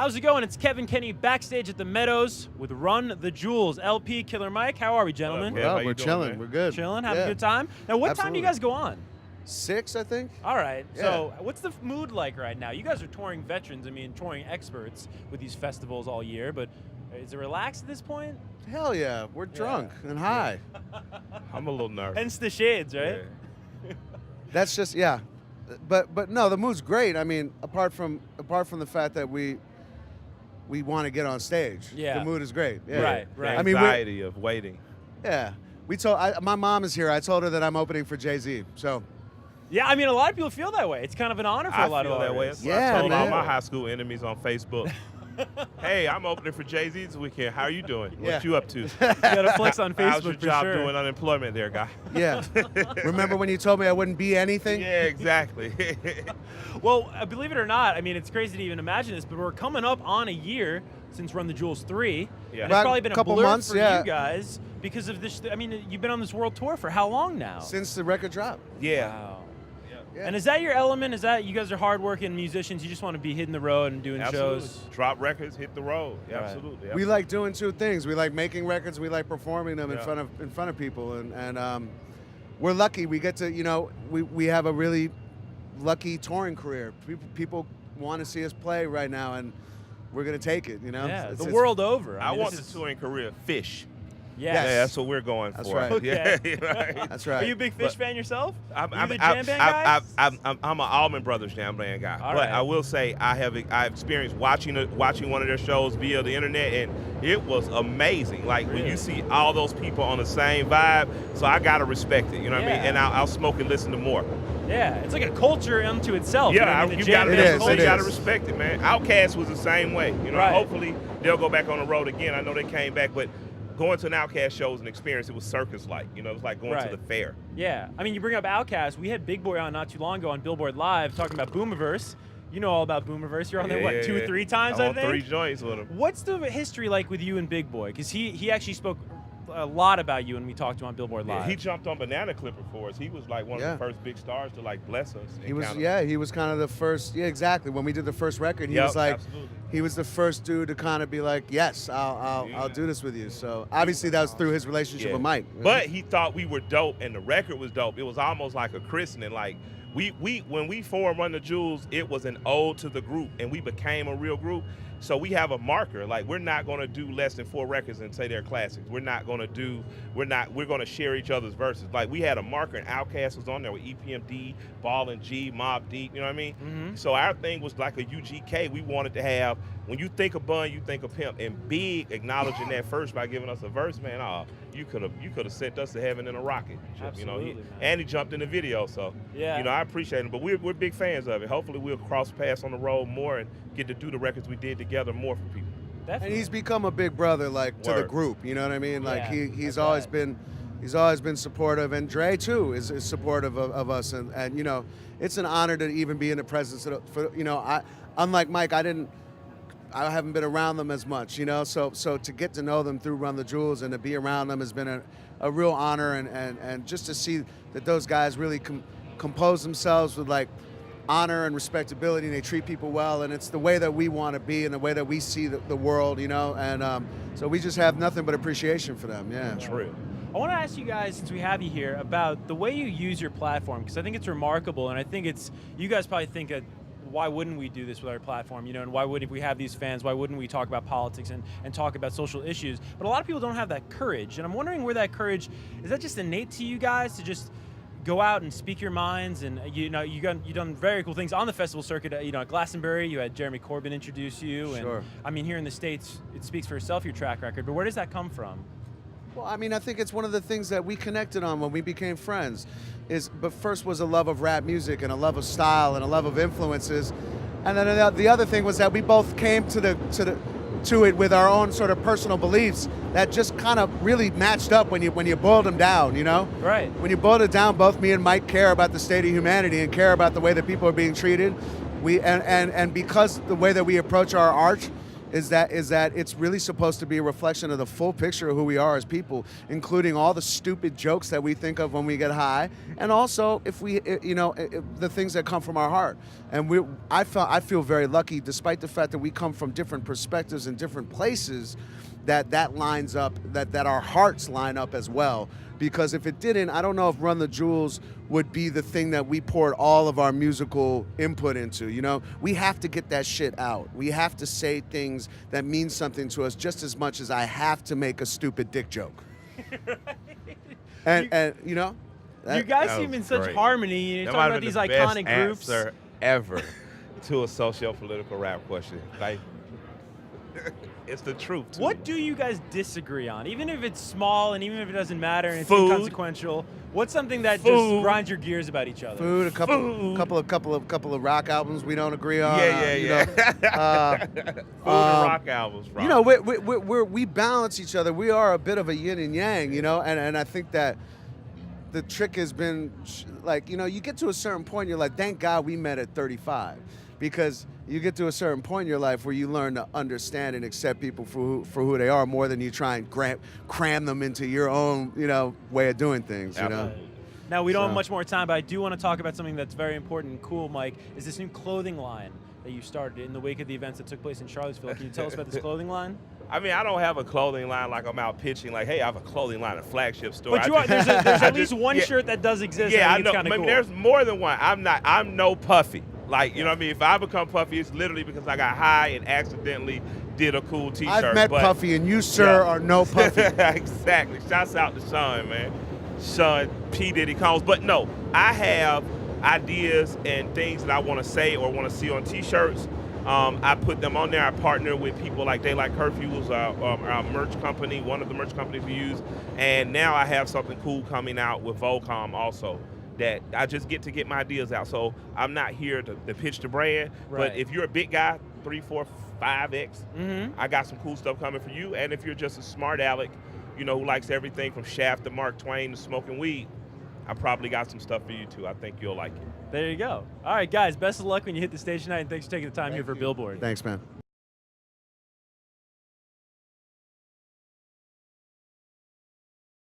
How's it going? It's Kevin Kenney backstage at the Meadows with Run the Jewels. LP, Killer Mike, how are we, gentlemen? Well, we're chilling. We're good. Chilling, having a good time. Now, what time do you guys go on? 6, I think. All right. Yeah. So, what's the mood like right now? You guys are touring veterans. I mean, touring experts with these festivals all year. But is it relaxed at this point? Hell yeah, we're drunk and high. I'm a little nervous. Hence the shades, right? Yeah. That's just but no, the mood's great. I mean, apart from the fact that we want to get on stage. Yeah. The mood is great. Yeah. Right. The I mean, anxiety of waiting. Yeah. My mom is here. I told her that I'm opening for Jay-Z. So. Yeah, I mean, a lot of people feel that way. It's kind of an honor for a lot of that way. artists. Yeah, I told man. all my high school enemies on Facebook, hey, I'm opening for Jay-Z this weekend. How are you doing? Yeah. What you up to? You got to flex on Facebook How's your for job sure. doing unemployment there, guy? Yeah. Remember when you told me I wouldn't be anything? Yeah, exactly. Well, believe it or not, I mean, it's crazy to even imagine this, but we're coming up on a year since Run the Jewels 3. Yeah. And it's About probably been a couple blur months, for yeah. you guys because of this. I mean, you've been on this world tour for how long now? Since the record dropped. Yeah. Wow. Yeah. And is that your element? Is that you guys are hardworking musicians? You just want to be hitting the road and doing Absolutely. shows? Drop records, hit the road. Yeah, Right. absolutely. We like doing two things. We like making records. We like performing them Yeah. in front of people, and we're lucky. We get to we have a really lucky touring career. People want to see us play right now, and we're gonna take it. Yeah, It's- the it's- world over. I mean, want this the is- touring career fish. Yes. Yes. Yeah, that's what we're going That's for. right. Okay. Yeah, right. That's Are right. you a big Fish But- fan yourself? I'm Are you the jam band guy? I'm an Allman Brothers jam band guy, All but right. I will say I've experienced watching one of their shows via the internet, and it was amazing. Like when Really? you see all those people on the same vibe, so I gotta respect it. You know what I mean? Yeah. And I'll smoke and listen to more. Yeah, it's like a culture unto itself. Yeah, you know, I mean, the you jam gotta, band It is, culture. you gotta is. respect it, man. Outkast was the same way. You know, Right. hopefully they'll go back on the road again. I know they came back, but going to an Outkast show was an experience. It was circus-like. You know, it was like going Right. to the fair. Yeah, I mean, you bring up Outkast. We had Big Boy on not too long ago on Billboard Live talking about Boomiverse. You know all about Boomiverse. You're on there, what, 2 or 3 times, I'm I on think? 3 joints with him. What's the history like with you and Big Boy? Because he actually spoke a lot about you when we talked to him on Billboard Live. Yeah, he jumped on Banana Clipper for us. He was like one Yeah. of the first big stars to like bless us. He was kind of the first. Yeah, exactly. When we did the first record, he was like, absolutely. he was the first dude to kind of be like, yes, I'll do this with you. So obviously that was through his relationship Yeah. with Mike. But he thought we were dope, and the record was dope. It was almost like a christening. Like we when we formed Run the Jewels, it was an ode to the group, and we became a real group. So we have a marker. Like we're not gonna do less than 4 records and say they're classics. We're gonna share each other's verses. Like we had a marker, and Outkast was on there with EPMD, Ball and G, Mobb Deep. You know what I mean? Mhm. So our thing was like a UGK. We wanted to have, when you think of Bun, you think of Pimp, and Big acknowledging that first by giving us a verse, man. You could have sent us to heaven in a rocket. You know, Absolutely, man. and he jumped in the video. So Yeah. you know, I appreciate him. But we're big fans of it. Hopefully we'll cross paths on the road more and get to do the records we did together more for people. Definitely. And he's become a big brother, like to the Word. group. You know what I mean? Like Yeah, he's that's always right. been supportive, and Dre too is supportive of us. And you know, it's an honor to even be in the presence of. Unlike Mike, I haven't been around them as much. You know, so to get to know them through Run the Jewels and to be around them has been a real honor, and just to see that those guys really compose themselves with like honor and respectability, and they treat people well, and it's the way that we want to be and the way that we see the world, you know, and so we just have nothing but appreciation for them. Yeah. True. I want to ask you guys, since we have you here, about the way you use your platform, because I think it's remarkable, and I think you guys probably think why wouldn't we do this with our platform, you know, and why wouldn't, if we have these fans, why wouldn't we talk about politics and talk about social issues? But a lot of people don't have that courage, and I'm wondering where that courage, is that just innate to you guys to just go out and speak your minds? And you've done very cool things on the festival circuit. You know, at Glastonbury, you had Jeremy Corbyn introduce you, and Sure. I mean, here in the States, it speaks for itself, your track record. But where does that come from? Well, I mean, I think it's one of the things that we connected on when we became friends. But first was a love of rap music and a love of style and a love of influences, and then the other thing was that we both came to it with our own sort of personal beliefs that just kind of really matched up when you boiled them down, you know? Right. When you boiled it down, both me and Mike care about the state of humanity and care about the way that people are being treated. And because the way that we approach our art is that it's really supposed to be a reflection of the full picture of who we are as people, including all the stupid jokes that we think of when we get high, and also if we, the things that come from our heart. And I feel very lucky, despite the fact that we come from different perspectives and different places, that lines up, that our hearts line up as well. Because if it didn't, I don't know if Run the Jewels would be the thing that we poured all of our musical input into. We have to get that shit out. We have to say things that mean something to us just as much as I have to make a stupid dick joke. and you guys seem in such harmony. You're talking about these iconic groups. Answer ever to a socio-political rap question. Like, it's the truth. Too. What do you guys disagree on? Even if it's small and even if it doesn't matter and it's Food. inconsequential, what's something that just grinds your gears about each other? Food, a couple of rock albums we don't agree on. Yeah. Food and rock albums, bro. We balance each other. We are a bit of a yin and yang, and I think that the trick has been you get to a certain point, you're like, thank God we met at 35. Because you get to a certain point in your life where you learn to understand and accept people for who they are more than you try and cram them into your own, way of doing things, Now, we don't have much more time, but I do want to talk about something that's very important and cool, Mike, is this new clothing line that you started in the wake of the events that took place in Charlottesville. Can you tell us about this clothing line? I mean, I don't have a clothing line like I'm out pitching, like, hey, I have a clothing line, a flagship store. But there's at least one shirt that does exist. Yeah, I know. I mean, cool. There's more than one. I'm no Puffy. Like, you know what I mean? If I become Puffy, it's literally because I got high and accidentally did a cool T-shirt. I've met Puffy, and you, sir, are no Puffy. Exactly. Shouts out to Sean, man. Sean P. Diddy Combs. But no, I have ideas and things that I want to say or want to see on T-shirts. I put them on there. I partner with people like Daylight Curfew, who's our merch company, one of the merch companies we use. And now I have something cool coming out with Volcom also, that I just get my ideas out. So I'm not here to pitch the brand, but if you're a big guy, 3, 4, 5X, I got some cool stuff coming for you. And if you're just a smart aleck, who likes everything from Shaft to Mark Twain to smoking weed, I probably got some stuff for you too. I think you'll like it. There you go. All right, guys, best of luck when you hit the stage tonight, and thanks for taking the time here for Billboard. Thanks, man.